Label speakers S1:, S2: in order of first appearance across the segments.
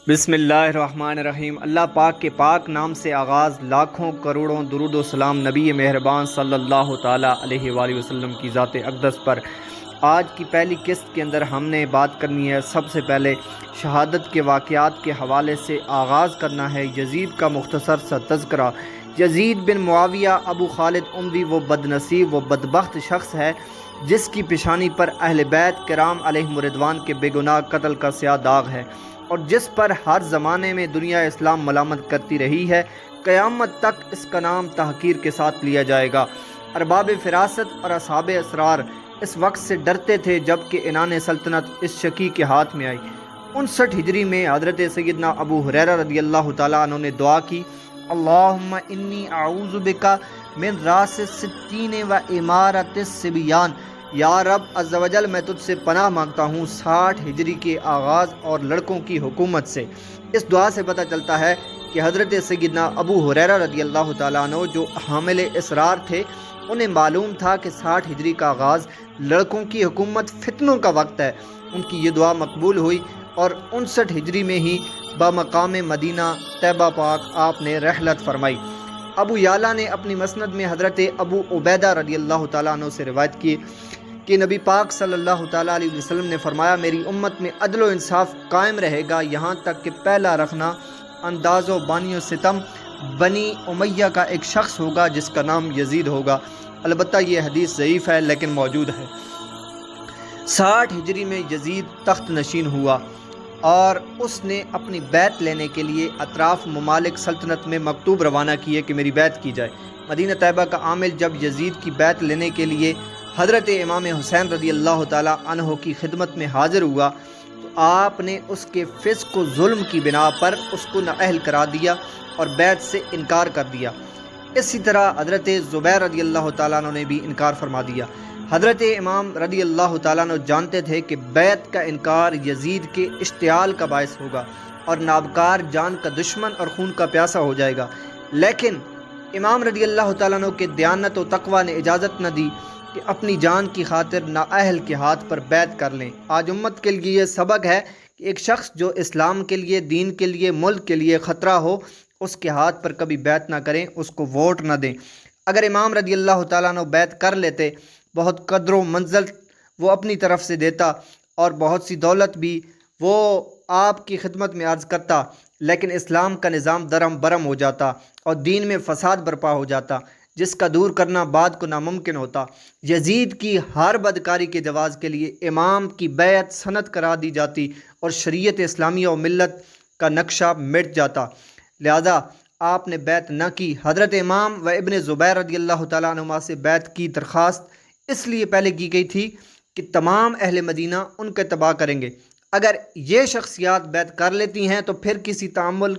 S1: بسم اللہ الرحمن الرحیم۔ اللہ پاک کے پاک نام سے آغاز، لاکھوں کروڑوں درود و سلام نبی مہربان صلی اللہ تعالیٰ علیہ وآلہ وسلم کی ذات اقدس پر۔ آج کی پہلی قسط کے اندر ہم نے بات کرنی ہے، سب سے پہلے شہادت کے واقعات کے حوالے سے آغاز کرنا ہے یزید کا مختصر سا تذکرہ۔ یزید بن معاویہ ابو خالد اموی وہ بدنصیب و بدبخت شخص ہے جس کی پیشانی پر اہل بیت کرام علیہم رضوان کے بے گناہ قتل کا سیاہ داغ ہے، اور جس پر ہر زمانے میں دنیا اسلام ملامت کرتی رہی ہے۔ قیامت تک اس کا نام تحقیر کے ساتھ لیا جائے گا۔ ارباب فراست اور اصحاب اسرار اس وقت سے ڈرتے تھے جب کہ عنان سلطنت اس شقی کے ہاتھ میں آئی۔ 59 ہجری میں حضرت سیدنا ابو ہریرہ رضی اللہ تعالیٰ عنہ نے دعا کی، اللہم انی اعوذ بکا من راس الستین و امارت الصبیان، یا رب عز و جل میں تجھ سے پناہ مانگتا ہوں 60 ہجری کے آغاز اور لڑکوں کی حکومت سے۔ اس دعا سے پتہ چلتا ہے کہ حضرت سیدنا ابو ہریرہ رضی اللہ تعالیٰ عنہ جو حامل اسرار تھے، انہیں معلوم تھا کہ 60 ہجری کا آغاز لڑکوں کی حکومت فتنوں کا وقت ہے۔ ان کی یہ دعا مقبول ہوئی اور 59 ہجری میں ہی بمقام مدینہ طیبہ پاک آپ نے رحلت فرمائی۔ ابو یعلا نے اپنی مسند میں حضرت ابو عبیدہ رضی اللہ تعالیٰ عنہ سے روایت کی کہ نبی پاک صلی اللہ تعالیٰ علیہ وسلم نے فرمایا، میری امت میں عدل و انصاف قائم رہے گا یہاں تک کہ پہلا رکھنا انداز و بانی و ستم بنی امیہ کا ایک شخص ہوگا جس کا نام یزید ہوگا۔ البتہ یہ حدیث ضعیف ہے لیکن موجود ہے۔ 60 ہجری میں یزید تخت نشین ہوا اور اس نے اپنی بیعت لینے کے لیے اطراف ممالک سلطنت میں مکتوب روانہ کیے کہ میری بیعت کی جائے۔ مدینہ طیبہ کا عامل جب یزید کی بیعت لینے کے لیے حضرت امام حسین رضی اللہ تعالیٰ عنہ کی خدمت میں حاضر ہوا تو آپ نے اس کے فسق و ظلم کی بنا پر اس کو نااہل قرار دیا اور بیعت سے انکار کر دیا۔ اسی طرح حضرت زبیر رضی اللہ تعالیٰ عنہ نے بھی انکار فرما دیا۔ حضرت امام رضی اللہ تعالیٰ عنہ جانتے تھے کہ بیعت کا انکار یزید کے اشتعال کا باعث ہوگا اور نابکار جان کا دشمن اور خون کا پیاسا ہو جائے گا، لیکن امام رضی اللہ تعالیٰ عنہ کے دیانت و تقوی نے اجازت نہ دی کہ اپنی جان کی خاطر نااہل کے ہاتھ پر بیعت کر لیں۔ آج امت کے لیے یہ سبق ہے کہ ایک شخص جو اسلام کے لیے، دین کے لیے، ملک کے لیے خطرہ ہو، اس کے ہاتھ پر کبھی بیعت نہ کریں، اس کو ووٹ نہ دیں۔ اگر امام رضی اللہ تعالیٰ عنہ بیعت کر لیتے، بہت قدر و منزل وہ اپنی طرف سے دیتا اور بہت سی دولت بھی وہ آپ کی خدمت میں عرض کرتا، لیکن اسلام کا نظام درم برم ہو جاتا اور دین میں فساد برپا ہو جاتا جس کا دور کرنا بعد کو ناممکن ہوتا۔ یزید کی ہر بدکاری کے جواز کے لیے امام کی بیعت سند کرا دی جاتی اور شریعت اسلامیہ و ملت کا نقشہ مٹ جاتا، لہذا آپ نے بیعت نہ کی۔ حضرت امام و ابن زبیر رضی اللہ تعالیٰ عنہما سے بیعت کی درخواست اس لیے پہلے کی گئی تھی کہ تمام اہل مدینہ ان کا اتباع کریں گے۔ اگر یہ شخصیات بیعت کر لیتی ہیں تو پھر کسی تعامل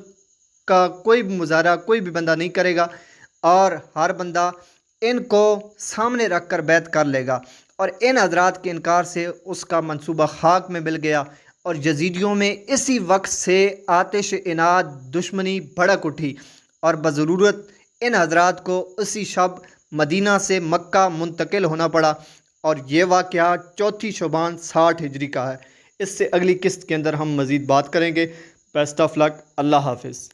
S1: کا کوئی بھی مظاہرہ کوئی بھی بندہ نہیں کرے گا اور ہر بندہ ان کو سامنے رکھ کر بیعت کر لے گا، اور ان حضرات کے انکار سے اس کا منصوبہ خاک میں مل گیا اور یزیدیوں میں اسی وقت سے آتش اناد دشمنی بھڑک اٹھی اور بضرورت ان حضرات کو اسی شب مدینہ سے مکہ منتقل ہونا پڑا، اور یہ واقعہ 4 شعبان 60 ہجری کا ہے۔ اس سے اگلی قسط کے اندر ہم مزید بات کریں گے۔ بیسٹ آف لک، اللہ حافظ۔